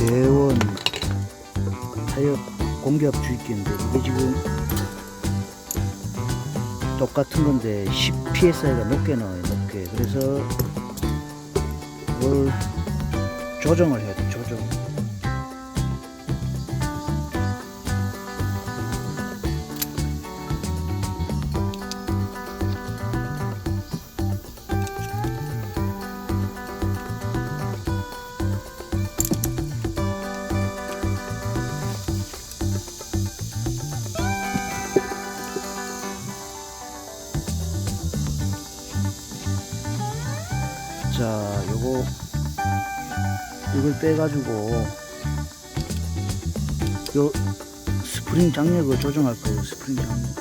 대원 타협 공기압 주입기인데 이게 지금 똑같은 건데 PSI가 높게 나와요. 높게. 그래서 이걸 조정을 해야 돼. 조정. 자, 이걸 빼가지고 요 스프링 장력을 조정할 거예요. 스프링 장력.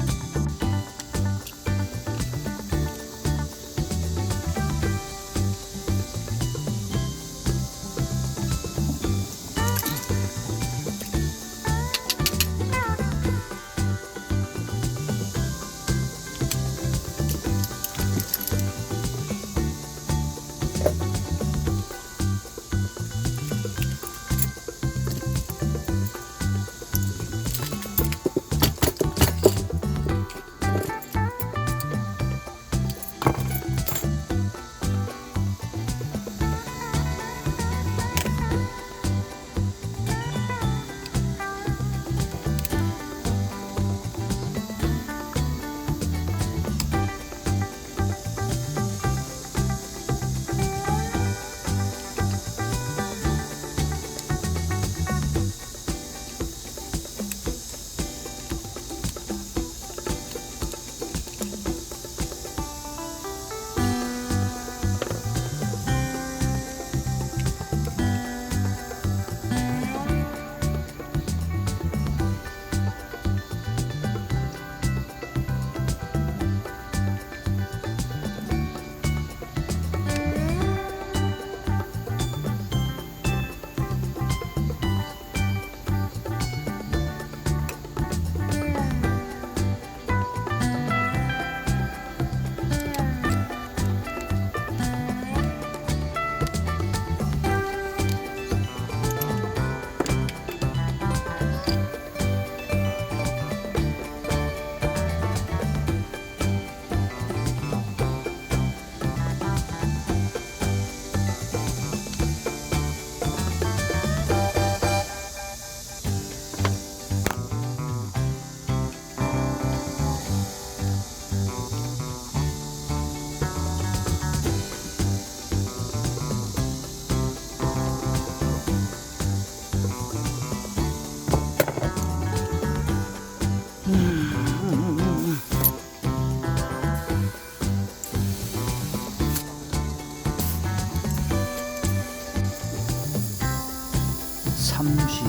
삼십.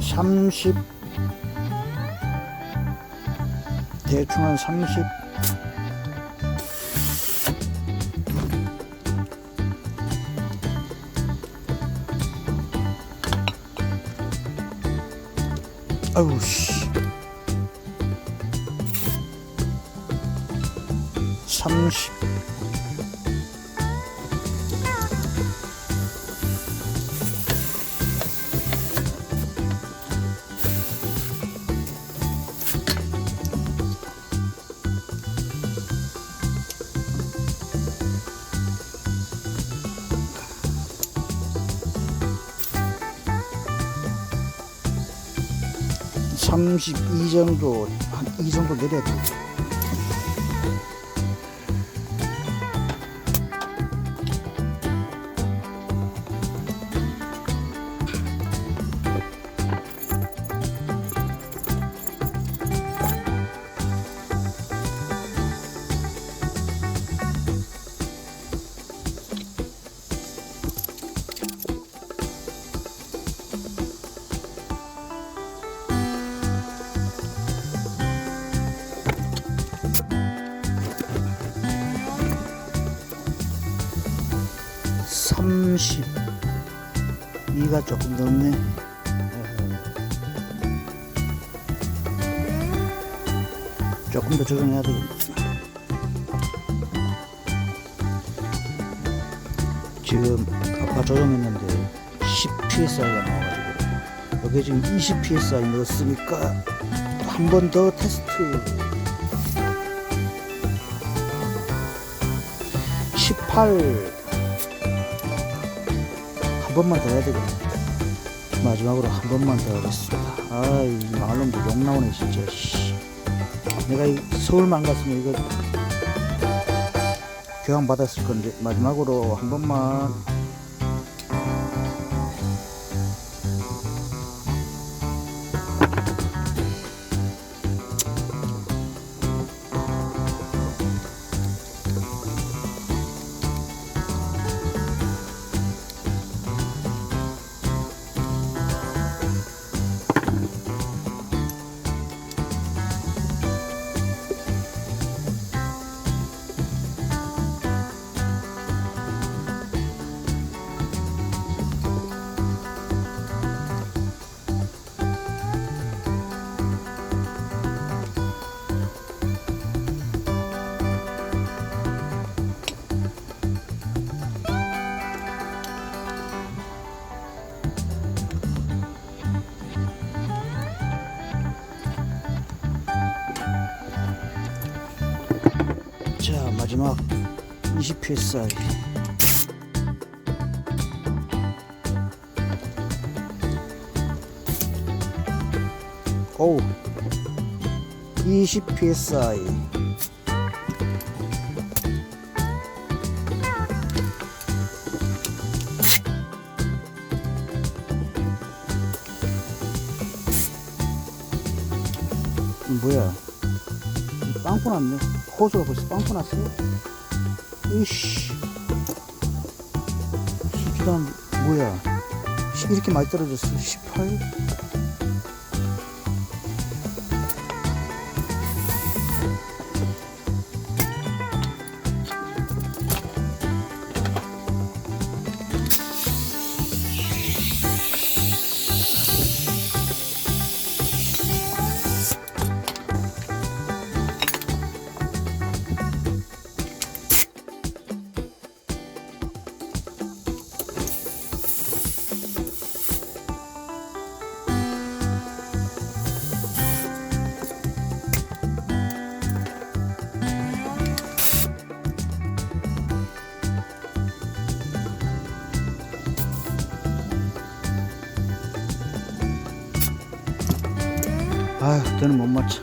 30 대충 한 30. 아우 씨. 30. (32) 정도, 한 이 정도 내려야 되죠. 32가 조금 넘네. 조금 더 조정해야 되겠네. 지금 아까 조정했는데 10psi가 나와가지고 여기 지금 20psi 넣었으니까 한 번 더 테스트. 18 한 번만 더 해야 되겠네. 마지막으로 한 번만 더 하겠습니다. 아이 망할 놈들 욕 나오네 진짜. 내가 서울만 갔으면 이거 교환 받았을 건데. 마지막으로 한 번만. 자, 마지막 20psi. 오, 20psi. 뭐야? 빵꾸 났네. 호수가 벌써 빵꾸 났어. 이씨. 수지단 뭐야? 이렇게 많이 떨어졌어. 18? 아휴, 저는 못 맞춰.